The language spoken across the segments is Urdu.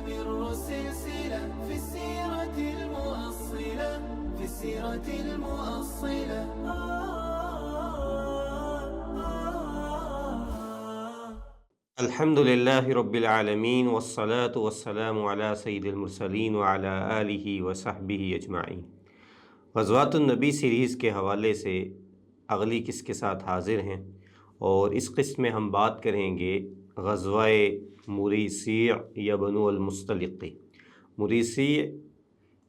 تستمر سلسلة في السيرة المؤصلة في السيرة المؤصلة. الحمد للہ رب العالمین والصلاة والسلام علی سید المرسلین وعلی آلہ وصحبہ اجمعین۔ غزوات النبی سیریز کے حوالے سے اگلی قسط کے ساتھ حاضر ہیں، اور اس قسط میں ہم بات کریں گے غزوہ مریسیع یا بنو المصطلق۔ مریسیع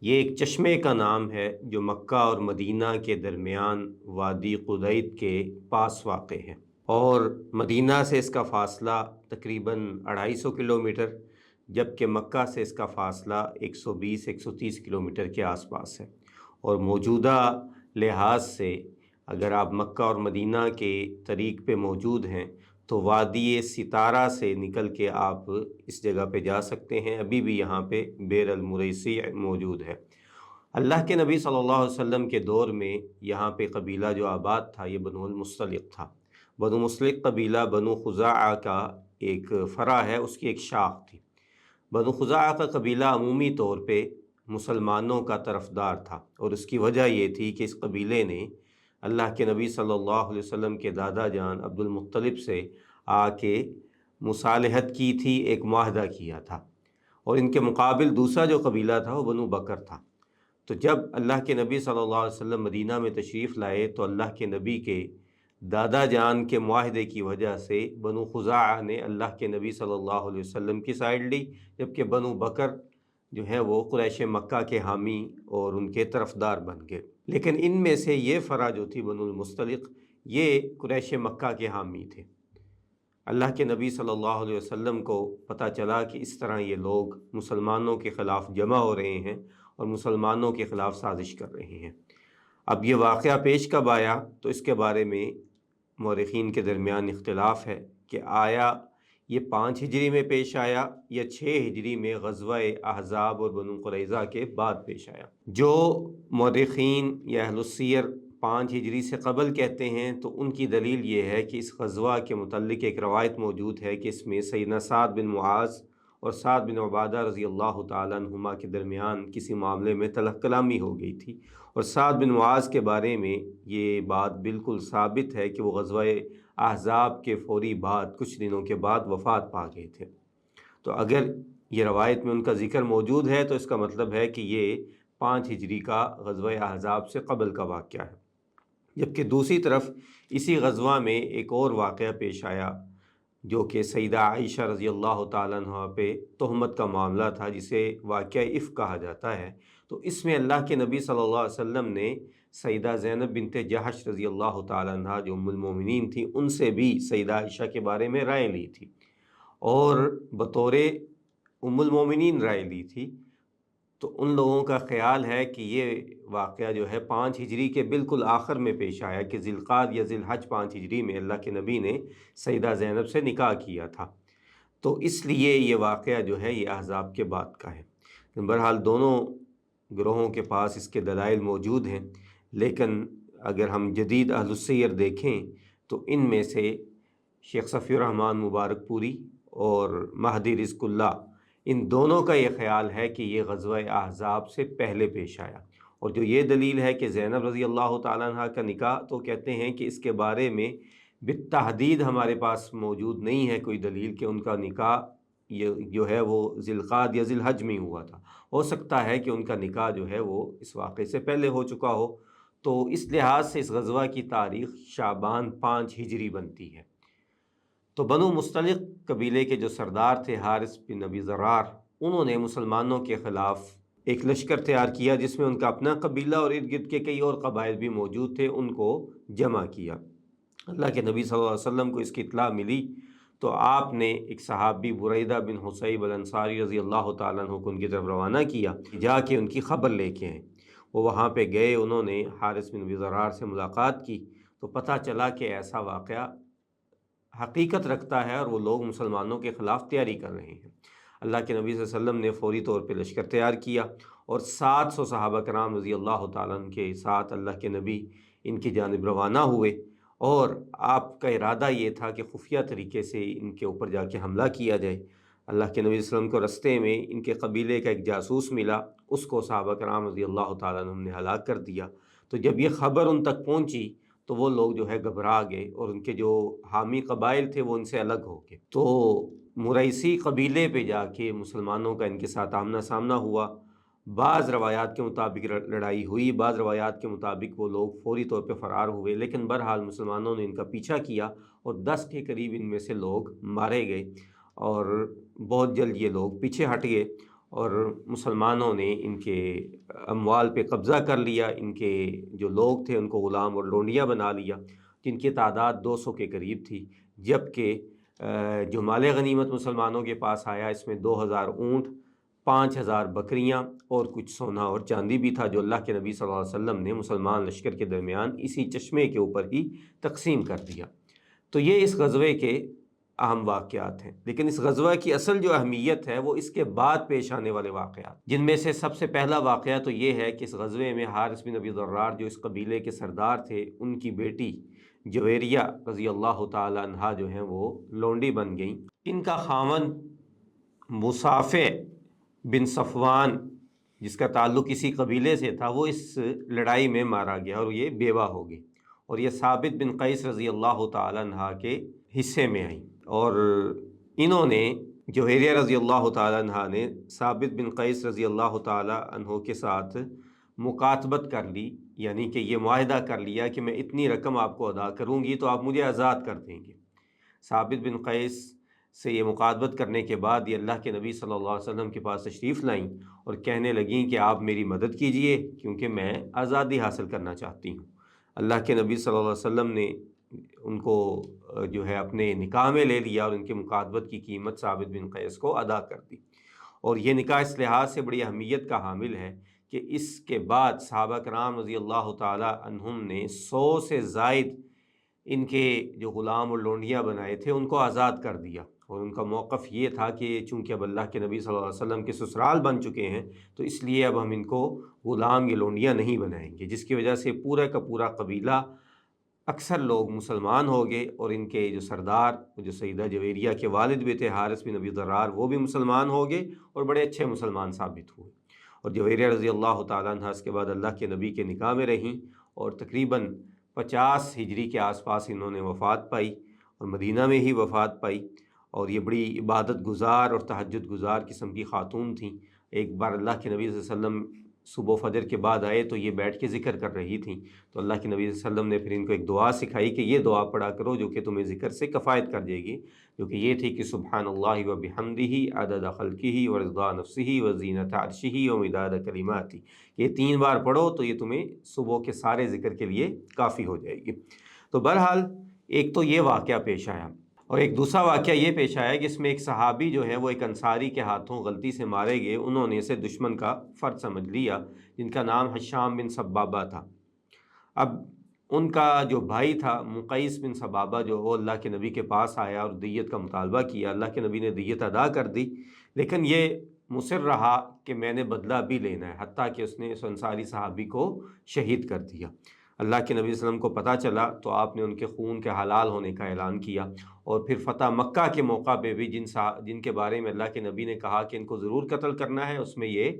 یہ ایک چشمے کا نام ہے جو مکہ اور مدینہ کے درمیان وادی قدید کے پاس واقع ہے، اور مدینہ سے اس کا فاصلہ تقریباً 250 کلومیٹر، جبکہ مکہ سے اس کا فاصلہ 120-130 کلومیٹر کے آس پاس ہے۔ اور موجودہ لحاظ سے اگر آپ مکہ اور مدینہ کے طریق پہ موجود ہیں تو وادی ستارہ سے نکل کے آپ اس جگہ پہ جا سکتے ہیں۔ ابھی بھی یہاں پہ بئر المریسیع موجود ہے۔ اللہ کے نبی صلی اللہ علیہ وسلم کے دور میں یہاں پہ قبیلہ جو آباد تھا یہ بنو المصطلق تھا۔ بنو مصطلق قبیلہ بنو خزاعہ کا ایک فرع ہے، اس کی ایک شاخ تھی۔ بنو خزاعہ کا قبیلہ عمومی طور پہ مسلمانوں کا طرفدار تھا، اور اس کی وجہ یہ تھی کہ اس قبیلے نے اللہ کے نبی صلی اللہ علیہ وسلم کے دادا جان عبد المطلب سے آ کے مصالحت کی تھی، ایک معاہدہ کیا تھا، اور ان کے مقابل دوسرا جو قبیلہ تھا وہ بنو بکر تھا۔ تو جب اللہ کے نبی صلی اللہ علیہ وسلم مدینہ میں تشریف لائے تو اللہ کے نبی کے دادا جان کے معاہدے کی وجہ سے بنو خزاعہ نے اللہ کے نبی صلی اللہ علیہ وسلم کی سائڈ لی، جبکہ بنو بکر جو ہے وہ قریش مکہ کے حامی اور ان کے طرفدار بن گئے۔ لیکن ان میں سے یہ فرع جو تھی بنو المصطلق، یہ قریش مکہ کے حامی تھے۔ اللہ کے نبی صلی اللہ علیہ وسلم کو پتہ چلا کہ اس طرح یہ لوگ مسلمانوں کے خلاف جمع ہو رہے ہیں اور مسلمانوں کے خلاف سازش کر رہے ہیں۔ اب یہ واقعہ پیش کب آیا تو اس کے بارے میں مورخین کے درمیان اختلاف ہے کہ آیا یہ 5 ہجری میں پیش آیا یا 6 ہجری میں غزوہ احزاب اور بنو قریظہ کے بعد پیش آیا۔ جو مورخین یا اہل السیر 5 ہجری سے قبل کہتے ہیں تو ان کی دلیل یہ ہے کہ اس غزوہ کے متعلق ایک روایت موجود ہے کہ اس میں سیدنا سعد بن معاذ اور سعد بن عبادہ رضی اللہ تعالیٰ عنہما کے درمیان کسی معاملے میں تلخ کلامی ہو گئی تھی، اور سعد بن معاذ کے بارے میں یہ بات بالکل ثابت ہے کہ وہ غزوہ احزاب کے فوری بعد کچھ دنوں کے بعد وفات پا گئے تھے۔ تو اگر یہ روایت میں ان کا ذکر موجود ہے تو اس کا مطلب ہے کہ یہ 5 ہجری کا غزوہ احزاب سے قبل کا واقعہ ہے۔ جبکہ دوسری طرف اسی غزوہ میں ایک اور واقعہ پیش آیا جو کہ سیدہ عائشہ رضی اللہ تعالیٰ عنہ پہ تہمت کا معاملہ تھا، جسے واقعہ افک کہا جاتا ہے۔ تو اس میں اللہ کے نبی صلی اللہ علیہ وسلم نے سیدہ زینب بنت جحش رضی اللہ تعالیٰ عنہ جو ام المومنین تھی ان سے بھی سیدہ عائشہ کے بارے میں رائے لی تھی، اور بطور ام المومنین رائے لی تھی۔ تو ان لوگوں کا خیال ہے کہ یہ واقعہ جو ہے 5 ہجری کے بالکل آخر میں پیش آیا کہ ذی القعدہ یا ذی الحج 5 ہجری میں اللہ کے نبی نے سیدہ زینب سے نکاح کیا تھا، تو اس لیے یہ واقعہ جو ہے یہ احزاب کے بعد کا ہے۔ بہرحال دونوں گروہوں کے پاس اس کے دلائل موجود ہیں، لیکن اگر ہم جدید اہل السیر دیکھیں تو ان میں سے شیخ صفی الرحمن مبارک پوری اور مہدی رزق اللہ، ان دونوں کا یہ خیال ہے کہ یہ غزوہ احزاب سے پہلے پیش آیا۔ اور جو یہ دلیل ہے کہ زینب رضی اللہ تعالیٰ عنہ کا نکاح، تو کہتے ہیں کہ اس کے بارے میں بالتحدید ہمارے پاس موجود نہیں ہے کوئی دلیل کہ ان کا نکاح یہ جو ہے وہ ذی القعدہ یا ذی الحج میں ہوا تھا۔ ہو سکتا ہے کہ ان کا نکاح جو ہے وہ اس واقعے سے پہلے ہو چکا ہو، تو اس لحاظ سے اس غزوہ کی تاریخ شعبان 5 ہجری بنتی ہے۔ تو بنو مصطلق قبیلے کے جو سردار تھے حارث بن ابی ضرار، انہوں نے مسلمانوں کے خلاف ایک لشکر تیار کیا جس میں ان کا اپنا قبیلہ اور ارد گرد کے کئی اور قبائل بھی موجود تھے، ان کو جمع کیا۔ اللہ کے نبی صلی اللہ علیہ وسلم کو اس کی اطلاع ملی تو آپ نے ایک صحابی بریدہ بن حصیب الانصاری رضی اللہ تعالیٰ عنہ کو ان کی طرف روانہ کیا، جا کے ان کی خبر لے کے آئیں۔ وہ وہاں پہ گئے، انہوں نے حارث بن ابی ضرار سے ملاقات کی تو پتہ چلا کہ ایسا واقعہ حقیقت رکھتا ہے اور وہ لوگ مسلمانوں کے خلاف تیاری کر رہے ہیں۔ اللہ کے نبی صلی اللہ علیہ وسلم نے فوری طور پہ لشکر تیار کیا، اور 700 صحابہ کرام رضی اللہ تعالیٰ عنہ کے ساتھ اللہ کے نبی ان کی جانب روانہ ہوئے، اور آپ کا ارادہ یہ تھا کہ خفیہ طریقے سے ان کے اوپر جا کے حملہ کیا جائے۔ اللہ کے نبی صلی اللہ علیہ وسلم کو رستے میں ان کے قبیلے کا ایک جاسوس ملا، اس کو صحابہ کرام رضی اللہ تعالیٰ عنہم نے ہلاک کر دیا۔ تو جب یہ خبر ان تک پہنچی تو وہ لوگ جو ہے گھبرا گئے، اور ان کے جو حامی قبائل تھے وہ ان سے الگ ہو گئے۔ تو مریسی قبیلے پہ جا کے مسلمانوں کا ان کے ساتھ آمنا سامنا ہوا۔ بعض روایات کے مطابق لڑائی ہوئی، بعض روایات کے مطابق وہ لوگ فوری طور پہ فرار ہوئے، لیکن بہرحال مسلمانوں نے ان کا پیچھا کیا اور 10 کے قریب ان میں سے لوگ مارے گئے، اور بہت جلد یہ لوگ پیچھے ہٹ گئے، اور مسلمانوں نے ان کے اموال پہ قبضہ کر لیا، ان کے جو لوگ تھے ان کو غلام اور لونڈیاں بنا لیا، جن کی تعداد 200 کے قریب تھی۔ جبکہ جو مال غنیمت مسلمانوں کے پاس آیا، اس میں 2000 اونٹ، 5000 بکریاں اور کچھ سونا اور چاندی بھی تھا، جو اللہ کے نبی صلی اللہ علیہ وسلم نے مسلمان لشکر کے درمیان اسی چشمے کے اوپر ہی تقسیم کر دیا۔ تو یہ اس غزوے کے اہم واقعات ہیں، لیکن اس غزوہ کی اصل جو اہمیت ہے وہ اس کے بعد پیش آنے والے واقعات، جن میں سے سب سے پہلا واقعہ تو یہ ہے کہ اس غزوے میں حارث بن ابی ضرار جو اس قبیلے کے سردار تھے، ان کی بیٹی جویریہ رضی اللہ تعالی عنہا جو ہیں وہ لونڈی بن گئیں۔ ان کا خاوند مصافع بن صفوان، جس کا تعلق اسی قبیلے سے تھا، وہ اس لڑائی میں مارا گیا اور یہ بیوہ ہو گئی، اور یہ ثابت بن قیس رضی اللہ تعالی عنہ کے حصے میں آئیں، اور انہوں نے جوہیریہ رضی اللہ تعالی عنہ نے ثابت بن قیس رضی اللہ تعالی عنہ کے ساتھ مکاتبت کر لی، یعنی کہ یہ معاہدہ کر لیا کہ میں اتنی رقم آپ کو ادا کروں گی تو آپ مجھے آزاد کر دیں گے۔ ثابت بن قیس سے یہ مکاتبت کرنے کے بعد یہ اللہ کے نبی صلی اللہ علیہ وسلم کے پاس تشریف لائیں اور کہنے لگیں کہ آپ میری مدد کیجئے کیونکہ میں آزادی حاصل کرنا چاہتی ہوں۔ اللہ کے نبی صلی اللہ علیہ وسلم نے ان کو جو ہے اپنے نکاح میں لے لیا اور ان کے مکاتبت کی قیمت ثابت بن قیس کو ادا کر دی، اور یہ نکاح اس لحاظ سے بڑی اہمیت کا حامل ہے کہ اس کے بعد صحابہ کرام رضی اللہ تعالی عنہم نے 100 سے زائد ان کے جو غلام اور لونڈیاں بنائے تھے ان کو آزاد کر دیا، اور ان کا موقف یہ تھا کہ چونکہ اب اللہ کے نبی صلی اللہ علیہ وسلم کے سسرال بن چکے ہیں تو اس لیے اب ہم ان کو غلام یا لونڈیاں نہیں بنائیں گے، جس کی وجہ سے پورا کا پورا قبیلہ اکثر لوگ مسلمان ہو گئے، اور ان کے جو سردار جو سیدہ جویریہ کے والد بھی تھے حارث بن ابی ضرار، وہ بھی مسلمان ہو گئے اور بڑے اچھے مسلمان ثابت ہوئے۔ اور جویریہ رضی اللہ تعالیٰ عنہ اس کے بعد اللہ کے نبی کے نکاح میں رہیں، اور تقریباً 50 ہجری کے آس پاس انہوں نے وفات پائی اور مدینہ میں ہی وفات پائی، اور یہ بڑی عبادت گزار اور تہجد گزار قسم کی خاتون تھیں۔ ایک بار اللہ کے نبی صلی اللہ علیہ وسلم صبح فجر کے بعد آئے تو یہ بیٹھ کے ذکر کر رہی تھیں، تو اللہ کے نبی صلی اللہ علیہ وسلم نے پھر ان کو ایک دعا سکھائی کہ یہ دعا پڑھا کرو جو کہ تمہیں ذکر سے کفایت کر دے گی، جو کہ یہ تھی کہ سبحان اللہ و بحمدہ عدد خلقہ و رضا نفسہ و زینت عرشہ و مداد کلماتہ، یہ 3 بار پڑھو تو یہ تمہیں صبح کے سارے ذکر کے لیے کافی ہو جائے گی۔ تو بہرحال ایک تو یہ واقعہ پیش آیا، اور ایک دوسرا واقعہ یہ پیش آیا کہ اس میں ایک صحابی جو ہے وہ ایک انصاری کے ہاتھوں غلطی سے مارے گئے، انہوں نے اسے دشمن کا فرد سمجھ لیا، جن کا نام حشام بن سبابہ تھا۔ اب ان کا جو بھائی تھا مقیس بن سبابہ، جو وہ اللہ کے نبی کے پاس آیا اور دیت کا مطالبہ کیا، اللہ کے نبی نے دیت ادا کر دی، لیکن یہ مصر رہا کہ میں نے بدلہ بھی لینا ہے، حتیٰ کہ اس نے اس انصاری صحابی کو شہید کر دیا۔ اللہ کے نبی صلی اللہ علیہ وسلم کو پتہ چلا تو آپ نے ان کے خون کے حلال ہونے کا اعلان کیا، اور پھر فتح مکہ کے موقع پہ بھی جن کے بارے میں اللہ کے نبی نے کہا کہ ان کو ضرور قتل کرنا ہے، اس میں یہ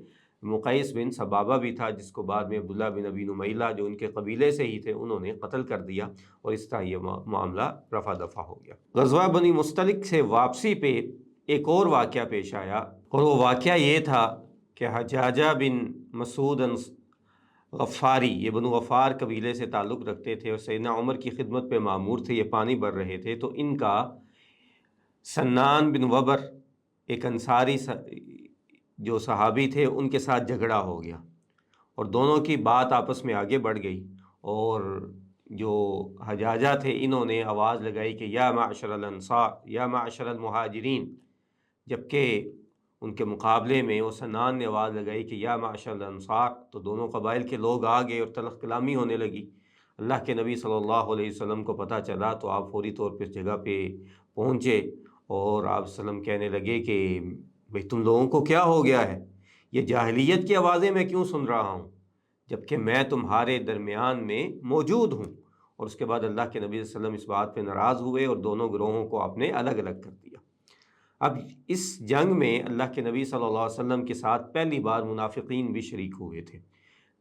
مقیس بن سبابہ بھی تھا، جس کو بعد میں عبداللہ بن ابی نمیلہ جو ان کے قبیلے سے ہی تھے انہوں نے قتل کر دیا، اور اس طرح یہ معاملہ رفع دفع ہو گیا۔ غزوہ بنی مستلق سے واپسی پہ ایک اور واقعہ پیش آیا، اور وہ واقعہ یہ تھا کہ حجاجہ بن مسعود غفاری، یہ بنو غفار قبیلے سے تعلق رکھتے تھے اور سیدنا عمر کی خدمت پہ مامور تھے، یہ پانی بھر رہے تھے، تو ان کا سنان بن وبر ایک انصاری جو صحابی تھے ان کے ساتھ جھگڑا ہو گیا، اور دونوں کی بات آپس میں آگے بڑھ گئی، اور جو حجاجہ تھے انہوں نے آواز لگائی کہ یا معشر الانصار یا معشر المہاجرین، جبکہ ان کے مقابلے میں وہ سنان نے آواز لگائی کہ یا معشر الانصار، تو دونوں قبائل کے لوگ آ گئے اور تلخ کلامی ہونے لگی۔ اللہ کے نبی صلی اللہ علیہ وسلم کو پتہ چلا تو آپ فوری طور پہ اس جگہ پہ پہنچے، اور آپ وسلم کہنے لگے کہ بھئی تم لوگوں کو کیا ہو گیا ہے، یہ جاہلیت کی آوازیں میں کیوں سن رہا ہوں جبکہ میں تمہارے درمیان میں موجود ہوں؟ اور اس کے بعد اللہ کے نبی صلی اللہ علیہ وسلم اس بات پہ ناراض ہوئے اور دونوں گروہوں کو آپ نے الگ الگ کر دیا۔ اب اس جنگ میں اللہ کے نبی صلی اللہ علیہ وسلم کے ساتھ پہلی بار منافقین بھی شریک ہوئے تھے،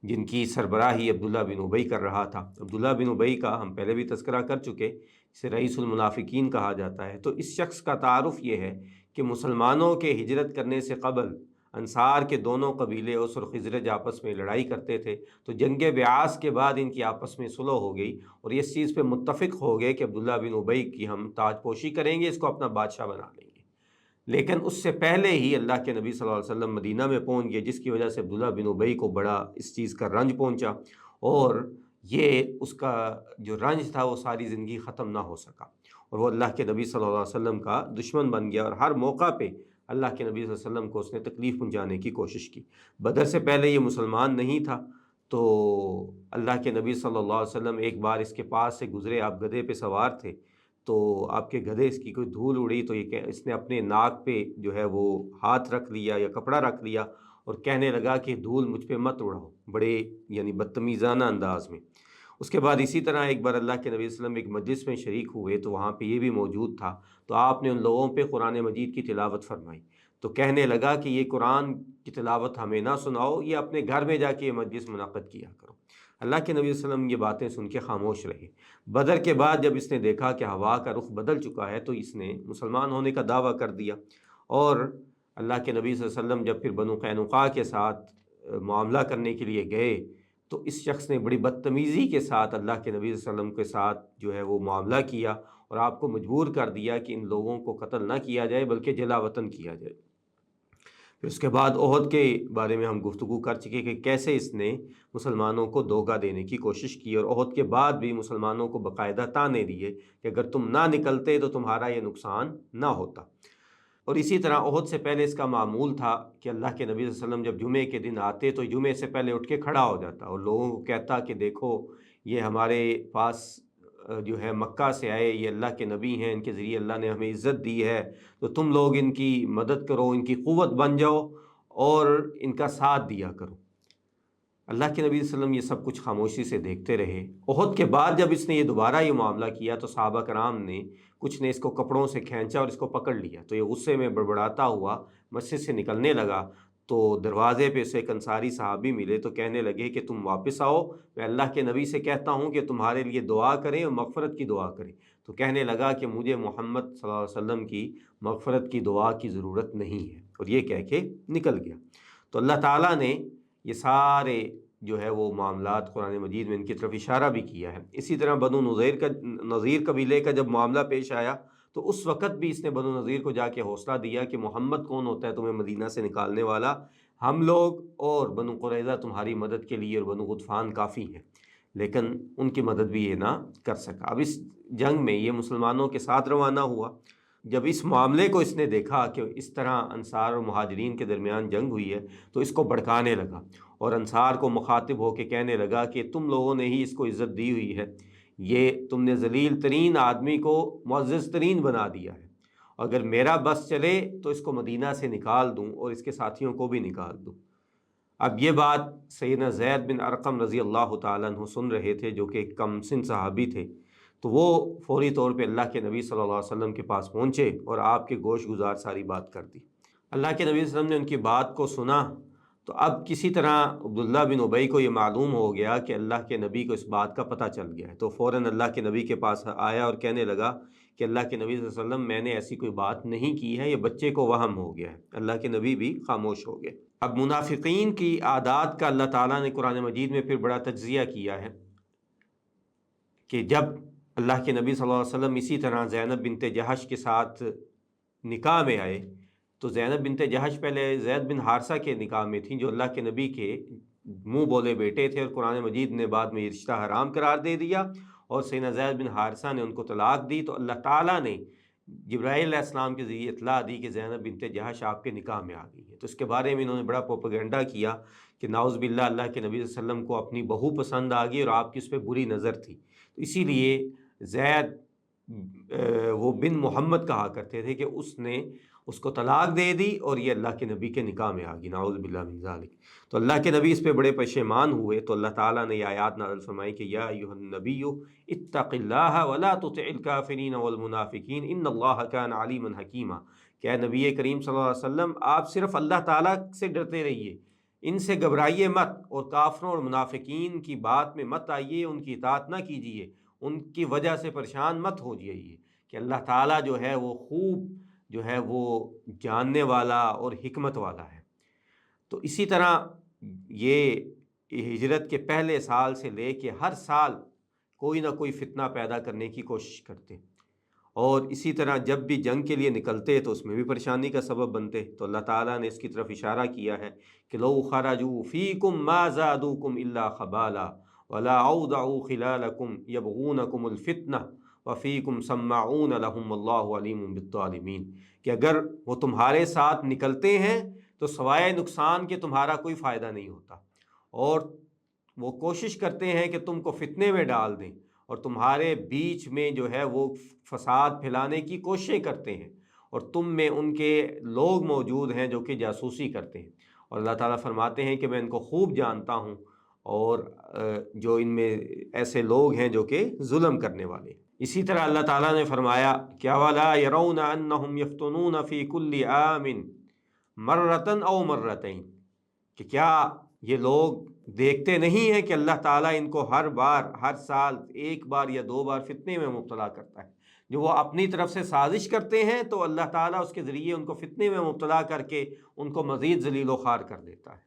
جن کی سربراہی عبداللہ بن ابی کر رہا تھا۔ عبداللہ بن ابی کا ہم پہلے بھی تذکرہ کر چکے، اسے رئیس المنافقین کہا جاتا ہے۔ تو اس شخص کا تعارف یہ ہے کہ مسلمانوں کے ہجرت کرنے سے قبل انصار کے دونوں قبیلے اوس اور خزرج آپس میں لڑائی کرتے تھے، تو جنگ بیعاص کے بعد ان کی آپس میں صلح ہو گئی اور یہ اس چیز پہ متفق ہو گئے کہ عبداللہ بن ابی کی ہم تاج پوشی کریں گے، اس کو اپنا بادشاہ بنا لیں گے۔ لیکن اس سے پہلے ہی اللہ کے نبی صلی اللہ علیہ وسلم مدینہ میں پہنچ گئے، جس کی وجہ سے عبداللہ بن ابی کو بڑا اس چیز کا رنج پہنچا، اور یہ اس کا جو رنج تھا وہ ساری زندگی ختم نہ ہو سکا، اور وہ اللہ کے نبی صلی اللہ علیہ وسلم کا دشمن بن گیا، اور ہر موقع پہ اللہ کے نبی صلی اللہ علیہ وسلم کو اس نے تکلیف پہنچانے کی کوشش کی۔ بدر سے پہلے یہ مسلمان نہیں تھا، تو اللہ کے نبی صلی اللہ علیہ وسلم ایک بار اس کے پاس سے گزرے، آپ گدھے پہ سوار تھے، تو آپ کے گدھے اس کی کوئی دھول اڑی تو یہ کہ اس نے اپنے ناک پہ جو ہے وہ ہاتھ رکھ لیا یا کپڑا رکھ لیا اور کہنے لگا کہ دھول مجھ پہ مت اڑاؤ، بڑے یعنی بدتمیزانہ انداز میں۔ اس کے بعد اسی طرح ایک بار اللہ کے نبی صلی اللہ علیہ وسلم ایک مجلس میں شریک ہوئے، تو وہاں پہ یہ بھی موجود تھا، تو آپ نے ان لوگوں پہ قرآن مجید کی تلاوت فرمائی، تو کہنے لگا کہ یہ قرآن کی تلاوت ہمیں نہ سناؤ، یہ اپنے گھر میں جا کے یہ مجلس منعقد کیا کرو۔ اللہ کے نبی صلی اللہ علیہ وسلم یہ باتیں سن کے خاموش رہے۔ بدر کے بعد جب اس نے دیکھا کہ ہوا کا رخ بدل چکا ہے، تو اس نے مسلمان ہونے کا دعویٰ کر دیا، اور اللہ کے نبی صلی اللہ علیہ وسلم جب پھر بنو قینقاع کے ساتھ معاملہ کرنے کے لیے گئے، تو اس شخص نے بڑی بدتمیزی کے ساتھ اللہ کے نبی صلی اللہ علیہ وسلم کے ساتھ جو ہے وہ معاملہ کیا، اور آپ کو مجبور کر دیا کہ ان لوگوں کو قتل نہ کیا جائے بلکہ جلا وطن کیا جائے۔ پھر اس کے بعد احد کے بارے میں ہم گفتگو کر چکے کہ کیسے اس نے مسلمانوں کو دھوکہ دینے کی کوشش کی، اور احد کے بعد بھی مسلمانوں کو باقاعدہ طعنے دیے کہ اگر تم نہ نکلتے تو تمہارا یہ نقصان نہ ہوتا۔ اور اسی طرح احد سے پہلے اس کا معمول تھا کہ اللہ کے نبی صلی اللہ علیہ وسلم جب جمعے کے دن آتے تو جمعے سے پہلے اٹھ کے کھڑا ہو جاتا اور لوگوں کو کہتا کہ دیکھو یہ ہمارے پاس جو ہے مکہ سے آئے، یہ اللہ کے نبی ہیں، ان کے ذریعے اللہ نے ہمیں عزت دی ہے، تو تم لوگ ان کی مدد کرو، ان کی قوت بن جاؤ اور ان کا ساتھ دیا کرو۔ اللہ کے نبی صلی اللہ علیہ وسلم یہ سب کچھ خاموشی سے دیکھتے رہے۔ احد کے بعد جب اس نے یہ دوبارہ یہ معاملہ کیا تو صحابہ کرام نے کچھ نے اس کو کپڑوں سے کھینچا اور اس کو پکڑ لیا، تو یہ غصے میں بڑبڑاتا ہوا مسجد سے نکلنے لگا، تو دروازے پہ اسے ایک انصاری صحابی ملے تو کہنے لگے کہ تم واپس آؤ، میں اللہ کے نبی سے کہتا ہوں کہ تمہارے لیے دعا کریں اور مغفرت کی دعا کریں۔ تو کہنے لگا کہ مجھے محمد صلی اللہ علیہ وسلم کی مغفرت کی دعا کی ضرورت نہیں ہے، اور یہ کہہ کے نکل گیا۔ تو اللہ تعالیٰ نے یہ سارے جو ہے وہ معاملات قرآن مجید میں ان کی طرف اشارہ بھی کیا ہے۔ اسی طرح بنو نذیر قبیلے کا جب معاملہ پیش آیا تو اس وقت بھی اس نے بنو نذیر کو جا کے حوصلہ دیا کہ محمد کون ہوتا ہے تمہیں مدینہ سے نکالنے والا، ہم لوگ اور بنو قریظہ تمہاری مدد کے لیے اور بنو غطفان کافی ہیں، لیکن ان کی مدد بھی یہ نہ کر سکا۔ اب اس جنگ میں یہ مسلمانوں کے ساتھ روانہ ہوا۔ جب اس معاملے کو اس نے دیکھا کہ اس طرح انصار اور مہاجرین کے درمیان جنگ ہوئی ہے تو اس کو بھڑکانے لگا، اور انصار کو مخاطب ہو کے کہنے لگا کہ تم لوگوں نے ہی اس کو عزت دی ہوئی ہے، یہ تم نے ذلیل ترین آدمی کو معزز ترین بنا دیا ہے، اگر میرا بس چلے تو اس کو مدینہ سے نکال دوں اور اس کے ساتھیوں کو بھی نکال دوں۔ اب یہ بات سیدنا زید بن ارقم رضی اللہ تعالیٰ عنہ سن رہے تھے، جو کہ ایک کم سن صحابی تھے، تو وہ فوری طور پہ اللہ کے نبی صلی اللہ علیہ وسلم کے پاس پہنچے اور آپ کے گوش گزار ساری بات کر دی۔ اللہ کے نبی صلی اللہ علیہ وسلم نے ان کی بات کو سنا، تو اب کسی طرح عبداللہ بن ابی کو یہ معلوم ہو گیا کہ اللہ کے نبی کو اس بات کا پتہ چل گیا ہے، تو فوراً اللہ کے نبی کے پاس آیا اور کہنے لگا کہ اللہ کے نبی صلی اللہ علیہ وسلم میں نے ایسی کوئی بات نہیں کی ہے، یہ بچے کو وہم ہو گیا ہے۔ اللہ کے نبی بھی خاموش ہو گئے۔ اب منافقین کی عادات کا اللہ تعالیٰ نے قرآن مجید میں پھر بڑا تجزیہ کیا ہے کہ جب اللہ کے نبی صلی اللہ علیہ وسلم اسی طرح زینب بنت جہش کے ساتھ نکاح میں آئے، تو زینب بنت جہش پہلے زید بن حارثہ کے نکاح میں تھیں، جو اللہ کے نبی کے منہ بولے بیٹے تھے، اور قرآن مجید نے بعد میں یہ رشتہ حرام قرار دے دیا اور سیدنا زید بن حارثہ نے ان کو طلاق دی۔ تو اللہ تعالیٰ نے جبرائیل علیہ السلام کے ذریعے اطلاع دی کہ زینب بنت جہش آپ کے نکاح میں آ گئی ہے، تو اس کے بارے میں انہوں نے بڑا پروپیگنڈا کیا کہ نعوذ باللہ اللہ کے نبی صلی اللہ علیہ وسلم کو اپنی بہو پسند آ گئی اور آپ کی اس پہ بری نظر تھی، تو اسی لیے زید وہ بن محمد کہا کرتے تھے کہ اس نے اس کو طلاق دے دی اور یہ اللہ کے نبی کے نکاح میں آ گئی، نعوذ باللہ من ذالک۔ تو اللہ کے نبی اس پہ بڑے پشیمان ہوئے، تو اللہ تعالیٰ نے یہ آیات نازل فرمائی کہ یا ایھا النبی اتق اللہ ولا تطع الکافرین والمنافقین ان اللہ کان علیما حکیما، کہ اے نبی کریم صلی اللہ علیہ وسلم آپ صرف اللہ تعالیٰ سے ڈرتے رہیے، ان سے گھبرائیے مت، اور کافروں اور منافقین کی بات میں مت آئیے، ان کی اطاعت نہ کیجیے، ان کی وجہ سے پریشان مت ہو جائیے، کہ اللہ تعالیٰ جو ہے وہ خوب جو ہے وہ جاننے والا اور حکمت والا ہے۔ تو اسی طرح یہ ہجرت کے پہلے سال سے لے کے ہر سال کوئی نہ کوئی فتنہ پیدا کرنے کی کوشش کرتے، اور اسی طرح جب بھی جنگ کے لیے نکلتے تو اس میں بھی پریشانی کا سبب بنتے۔ تو اللہ تعالیٰ نے اس کی طرف اشارہ کیا ہے کہ لو خرجوا فیکم ما زادوکم الا خبالا ولا اوضعوا خلالکم یبغونکم الفتنہ وفیکم سماعون لهم واللہ علیم بالظالمین، کہ اگر وہ تمہارے ساتھ نکلتے ہیں تو سوائے نقصان کے تمہارا کوئی فائدہ نہیں ہوتا، اور وہ کوشش کرتے ہیں کہ تم کو فتنے میں ڈال دیں، اور تمہارے بیچ میں جو ہے وہ فساد پھیلانے کی کوششیں کرتے ہیں، اور تم میں ان کے لوگ موجود ہیں جو کہ جاسوسی کرتے ہیں، اور اللہ تعالیٰ فرماتے ہیں کہ میں ان کو خوب جانتا ہوں، اور جو ان میں ایسے لوگ ہیں جو کہ ظلم کرنے والے ہیں۔ اسی طرح اللہ تعالیٰ نے فرمایا کہ وَلَا يَرَوْنَ أَنَّهُمْ يَفْتُنُونَ فِي كُلِّ عَامٍ مَرَّةً أَوْ مَرَّتَيْنِ، کہ کیا یہ لوگ دیکھتے نہیں ہیں کہ اللہ تعالیٰ ان کو ہر بار، ہر سال ایک بار یا دو بار فتنے میں مبتلا کرتا ہے۔ جو وہ اپنی طرف سے سازش کرتے ہیں تو اللہ تعالیٰ اس کے ذریعے ان کو فتنے میں مبتلا کر کے ان کو مزید ذلیل و خوار کر دیتا ہے۔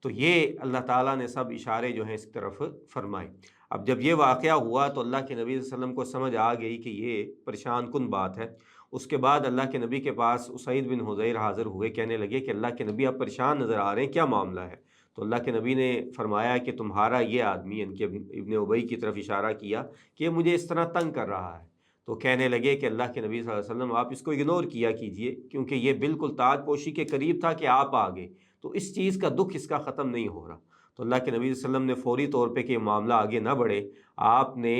تو یہ اللہ تعالیٰ نے سب اشارے جو ہیں اس طرف فرمائے۔ اب جب یہ واقعہ ہوا تو اللہ کے نبی صلی اللہ علیہ وسلم کو سمجھ آ گئی کہ یہ پریشان کن بات ہے۔ اس کے بعد اللہ کے نبی کے پاس اسید بن حضیر حاضر ہوئے، کہنے لگے کہ اللہ کے نبی آپ پریشان نظر آ رہے ہیں، کیا معاملہ ہے؟ تو اللہ کے نبی نے فرمایا کہ تمہارا یہ آدمی، ان کے ابن ابی کی طرف اشارہ کیا، کہ مجھے اس طرح تنگ کر رہا ہے۔ تو کہنے لگے کہ اللہ کے نبی صلی اللہ علیہ وسلم آپ اس کو اگنور کیا کیجئے، کیونکہ یہ بالکل تاج پوشی کے قریب تھا کہ آپ آ گئے، تو اس چیز کا دکھ اس کا ختم نہیں ہو رہا۔ تو اللہ کے نبی صلی اللہ علیہ وسلم نے فوری طور پہ کہ یہ معاملہ آگے نہ بڑھے، آپ نے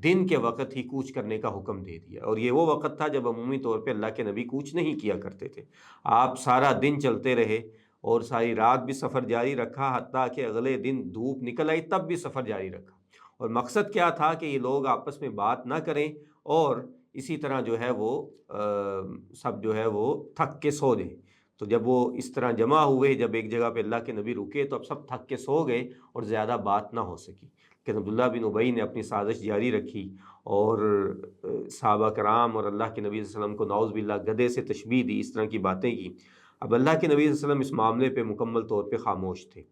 دن کے وقت ہی کوچ کرنے کا حکم دے دیا، اور یہ وہ وقت تھا جب عمومی طور پہ اللہ کے نبی کوچ نہیں کیا کرتے تھے۔ آپ سارا دن چلتے رہے اور ساری رات بھی سفر جاری رکھا، حتیٰ کہ اگلے دن دھوپ نکل آئی تب بھی سفر جاری رکھا، اور مقصد کیا تھا کہ یہ لوگ آپس میں بات نہ کریں، اور اسی طرح جو ہے وہ سب جو ہے وہ تھک کے سو جائیں۔ تو جب وہ اس طرح جمع ہوئے، جب ایک جگہ پہ اللہ کے نبی رکے تو اب سب تھک کے سو گئے اور زیادہ بات نہ ہو سکی، کہ عبداللہ بن ابی نے اپنی سازش جاری رکھی، اور صحابہ کرام اور اللہ کے نبی صلی اللہ علیہ وسلم کو نعوذ باللہ گدھے سے تشبیہ دی، اس طرح کی باتیں کی۔ اب اللہ کے نبی صلی اللہ علیہ وسلم اس معاملے پہ مکمل طور پہ خاموش تھے،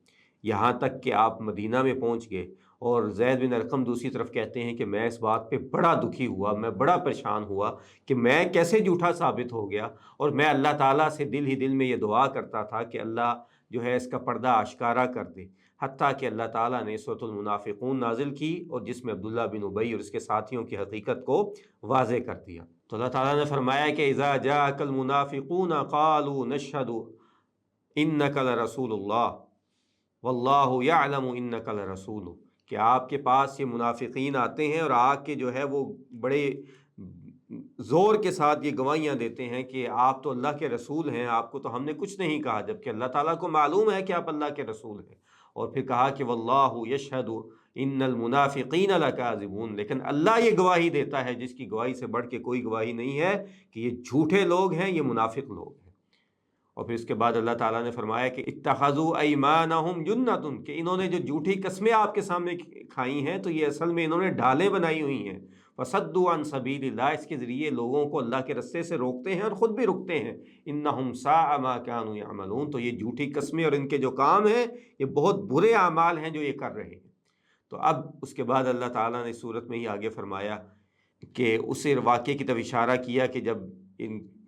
یہاں تک کہ آپ مدینہ میں پہنچ گئے، اور زید بن ارقم دوسری طرف کہتے ہیں کہ میں اس بات پہ بڑا دکھی ہوا، میں بڑا پریشان ہوا کہ میں کیسے جھوٹا ثابت ہو گیا، اور میں اللہ تعالیٰ سے دل ہی دل میں یہ دعا کرتا تھا کہ اللہ جو ہے اس کا پردہ آشکارا کر دے، حتیٰ کہ اللہ تعالیٰ نے سورۃ المنافقون نازل کی، اور جس میں عبداللہ بن ابی اور اس کے ساتھیوں کی حقیقت کو واضح کر دیا۔ تو اللہ تعالیٰ نے فرمایا کہ اذا جاءک المنافقون قالوا نشهد انک لرسول اللہ واللہ یعلم انک لرسول، کہ آپ کے پاس یہ منافقین آتے ہیں اور آ کے جو ہے وہ بڑے زور کے ساتھ یہ گواہیاں دیتے ہیں کہ آپ تو اللہ کے رسول ہیں، آپ کو تو ہم نے کچھ نہیں کہا، جبکہ اللہ تعالیٰ کو معلوم ہے کہ آپ اللہ کے رسول ہیں۔ اور پھر کہا کہ واللہ یشہد ان المنافقین لکاذبون، لیکن اللہ یہ گواہی دیتا ہے جس کی گواہی سے بڑھ کے کوئی گواہی نہیں ہے کہ یہ جھوٹے لوگ ہیں، یہ منافق لوگ ہیں۔ اور پھر اس کے بعد اللہ تعالیٰ نے فرمایا کہ اتخذوا ایمانہم جنۃ، کہ انہوں نے جو جھوٹی قسمیں آپ کے سامنے کھائی ہیں تو یہ اصل میں انہوں نے ڈھالیں بنائی ہوئی ہیں۔ فصدوا عن سبیل اللہ، اس کے ذریعے لوگوں کو اللہ کے رستے سے روکتے ہیں اور خود بھی رکتے ہیں۔ انہم ساء ما کانوا یعملون، تو یہ جھوٹی قسمیں اور ان کے جو کام ہیں یہ بہت برے اعمال ہیں جو یہ کر رہے ہیں۔ تو اب اس کے بعد اللہ تعالیٰ نے سورت میں ہی آگے فرمایا کہ اس واقعے کی طرف اشارہ کیا کہ جب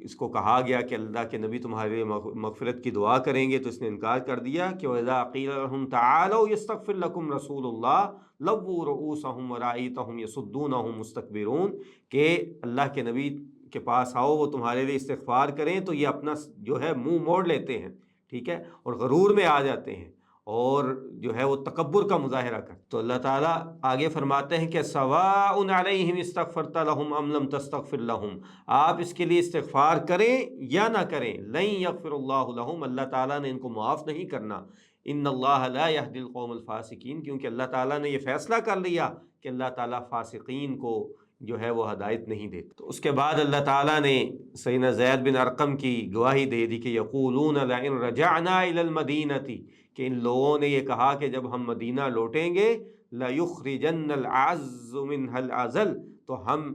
اس کو کہا گیا کہ اللہ کے نبی تمہارے مغفرت کی دعا کریں گے تو اس نے انکار کر دیا کہ وَإِذَا قِيلَ لَهُمْ تَعَالَوْا يَسْتَغْفِرْ لَكُمْ رَسُولُ اللَّهِ لَوُّوا رُؤُوسَهُمْ وَرَأَيْتَهُمْ يَصُدُّونَهُمْ مُسْتَكْبِرُونَ، کہ اللہ کے نبی کے پاس آؤ وہ تمہارے لیے استغفار کریں تو یہ اپنا جو ہے منہ موڑ لیتے ہیں، ٹھیک ہے، اور غرور میں آ جاتے ہیں، اور جو ہے وہ تکبر کا مظاہرہ کرتے۔ تو اللہ تعالیٰ آگے فرماتے ہیں کہ سواء علیہم استغفرت لہم ام لم تستغفر لہم، آپ اس کے لیے استغفار کریں یا نہ کریں، لن یغفر اللہ لہم، اللہ تعالیٰ نے ان کو معاف نہیں کرنا، ان اللہ لا یہدی القوم الفاسقین، کیونکہ اللہ تعالیٰ نے یہ فیصلہ کر لیا کہ اللہ تعالیٰ فاسقین کو جو ہے وہ ہدایت نہیں دیتے۔ تو اس کے بعد اللہ تعالیٰ نے سیدنا زید بن ارقم کی گواہی دے دی کہ یقولون لئن رجعنا الی المدینۃ، کہ ان لوگوں نے یہ کہا کہ جب ہم مدینہ لوٹیں گے لَيُخْرِجَنَّ الْأَعَزُّ مِنْهَا الْأَذَلَّ، تو ہم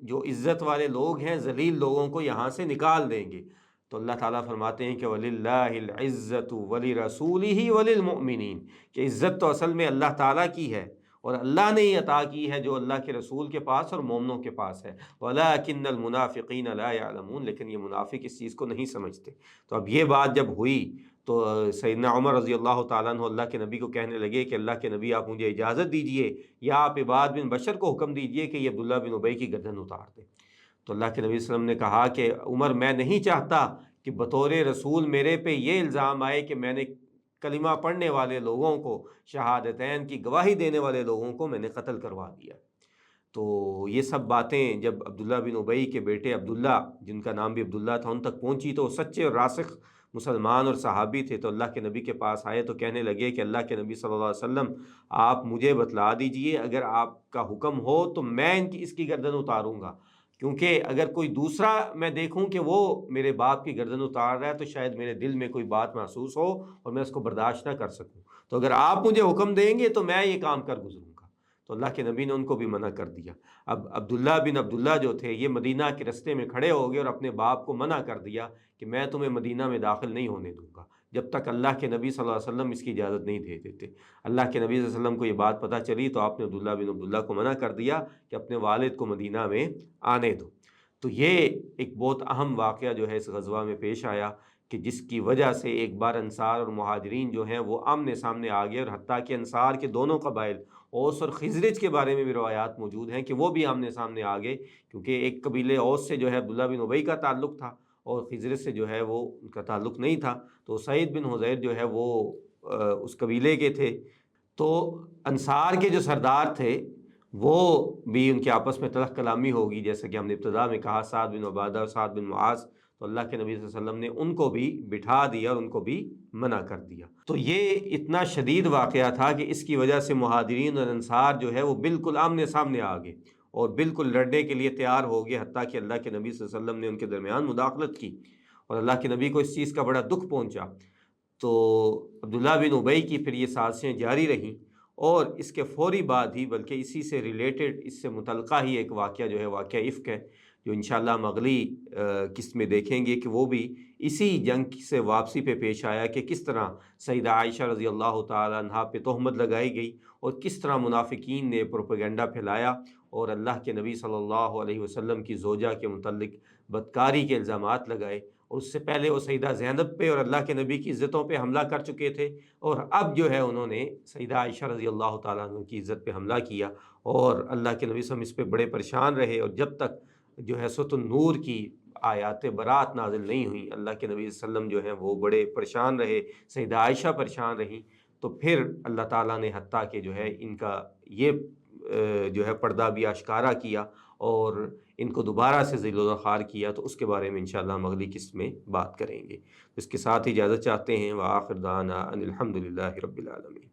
جو عزت والے لوگ ہیں ذلیل لوگوں کو یہاں سے نکال دیں گے۔ تو اللہ تعالیٰ فرماتے ہیں کہ وَلِلَّهِ الْعِزَّةُ وَلِرَسُولِهِ وَلِلْمُؤْمِنِينَ، کہ عزت تو اصل میں اللہ تعالیٰ کی ہے اور اللہ نے یہ عطا کی ہے جو اللہ کے رسول کے پاس اور مومنوں کے پاس ہے۔ وَلَٰكِنَّ الْمُنَافِقِينَ لَا يَعْلَمُونَ، لیکن یہ منافق اس چیز کو نہیں سمجھتے۔ تو اب یہ بات جب ہوئی تو سیدنا عمر رضی اللہ تعالیٰ عنہ اللہ کے نبی کو کہنے لگے کہ اللہ کے نبی آپ مجھے اجازت دیجئے یا آپ عباد بن بشر کو حکم دیجئے کہ یہ عبداللہ بن ابی کی گردن اتار دیں۔ تو اللہ کے نبی صلی اللہ علیہ وسلم نے کہا کہ عمر میں نہیں چاہتا کہ بطور رسول میرے پہ یہ الزام آئے کہ میں نے کلمہ پڑھنے والے لوگوں کو، شہادتین کی گواہی دینے والے لوگوں کو میں نے قتل کروا دیا۔ تو یہ سب باتیں جب عبداللہ بن ابی کے بیٹے عبداللہ، جن کا نام بھی عبداللہ تھا، ان تک پہنچی تو وہ سچے اور راسخ مسلمان اور صحابی تھے، تو اللہ کے نبی کے پاس آئے تو کہنے لگے کہ اللہ کے نبی صلی اللہ علیہ وسلم آپ مجھے بتلا دیجئے، اگر آپ کا حکم ہو تو میں اس کی گردن اتاروں گا، کیونکہ اگر کوئی دوسرا میں دیکھوں کہ وہ میرے باپ کی گردن اتار رہا ہے تو شاید میرے دل میں کوئی بات محسوس ہو اور میں اس کو برداشت نہ کر سکوں، تو اگر آپ مجھے حکم دیں گے تو میں یہ کام کر گزروں گا۔ تو اللہ کے نبی نے ان کو بھی منع کر دیا۔ اب عبداللہ بن عبداللہ جو تھے یہ مدینہ کے رستے میں کھڑے ہو گئے اور اپنے باپ کو منع کر دیا کہ میں تمہیں مدینہ میں داخل نہیں ہونے دوں گا جب تک اللہ کے نبی صلی اللہ علیہ وسلم اس کی اجازت نہیں دے دیتے۔ اللہ کے نبی صلی اللہ علیہ وسلم کو یہ بات پتہ چلی تو آپ نے عبداللہ بن عبداللہ کو منع کر دیا کہ اپنے والد کو مدینہ میں آنے دو۔ تو یہ ایک بہت اہم واقعہ جو ہے اس غزوہ میں پیش آیا کہ جس کی وجہ سے ایک بار انصار اور مہاجرین جو ہیں وہ آمنے سامنے آ گئے، اور حتیٰ کہ انصار کے دونوں قبائل اوس اور خزرج کے بارے میں بھی روایات موجود ہیں کہ وہ بھی آمنے سامنے آ گئے، کیونکہ ایک قبیلے اوس سے جو ہے عبداللہ بن ابی کا تعلق تھا اور خزرج سے جو ہے وہ ان کا تعلق نہیں تھا، تو سعید بن حضیر جو ہے وہ اس قبیلے کے تھے۔ تو انصار کے جو سردار تھے وہ بھی ان کے آپس میں تلخ کلامی ہوگی، جیسے کہ ہم نے ابتدا میں کہا، سعد بن عبادہ اور سعد بن معاذ، تو اللہ کے نبی صلی اللہ علیہ وسلم نے ان کو بھی بٹھا دیا اور ان کو بھی منع کر دیا۔ تو یہ اتنا شدید واقعہ تھا کہ اس کی وجہ سے مہاجرین اور انصار جو ہے وہ بالکل آمنے سامنے آ گئے اور بالکل لڑنے کے لیے تیار ہو گئے، حتیٰ کہ اللہ کے نبی صلی اللہ علیہ وسلم نے ان کے درمیان مداخلت کی اور اللہ کے نبی کو اس چیز کا بڑا دکھ پہنچا۔ تو عبداللہ بن ابی کی پھر یہ سازشیں جاری رہیں، اور اس کے فوری بعد ہی، بلکہ اسی سے ریلیٹڈ، اس سے متعلقہ ہی ایک واقعہ جو ہے واقعہ افک ہے، جو انشاءاللہ ہم اگلی قسط میں دیکھیں گے کہ وہ بھی اسی جنگ سے واپسی پہ پیش آیا کہ کس طرح سیدہ عائشہ رضی اللہ تعالیٰ عنہا پہ تہمت لگائی گئی اور کس طرح منافقین نے پروپیگنڈا پھیلایا اور اللہ کے نبی صلی اللہ علیہ وسلم کی زوجہ کے متعلق بدکاری کے الزامات لگائے، اور اس سے پہلے وہ سیدہ زینب پہ اور اللہ کے نبی کی عزتوں پہ حملہ کر چکے تھے، اور اب جو ہے انہوں نے سیدہ عائشہ رضی اللہ تعالیٰ عنہ کی عزت پہ حملہ کیا، اور اللہ کے نبی صلی اللہ علیہ وسلم اس پہ بڑے پریشان رہے، اور جب تک جو ہے سورۃ النور کی آیات برات نازل نہیں ہوئیں اللہ کے نبی صلی اللہ علیہ وسلم جو ہیں وہ بڑے پریشان رہے، سیدہ عائشہ پریشان رہیں، تو پھر اللہ تعالیٰ نے حتیٰ کہ جو ہے ان کا یہ جو ہے پردہ بھی آشکارا کیا اور ان کو دوبارہ سے ذل و خوار کیا، تو اس کے بارے میں انشاءاللہ ہم اگلی قسط میں بات کریں گے۔ اس کے ساتھ اجازت چاہتے ہیں، وآخر دعوانا ان الحمد للہ رب العالمین۔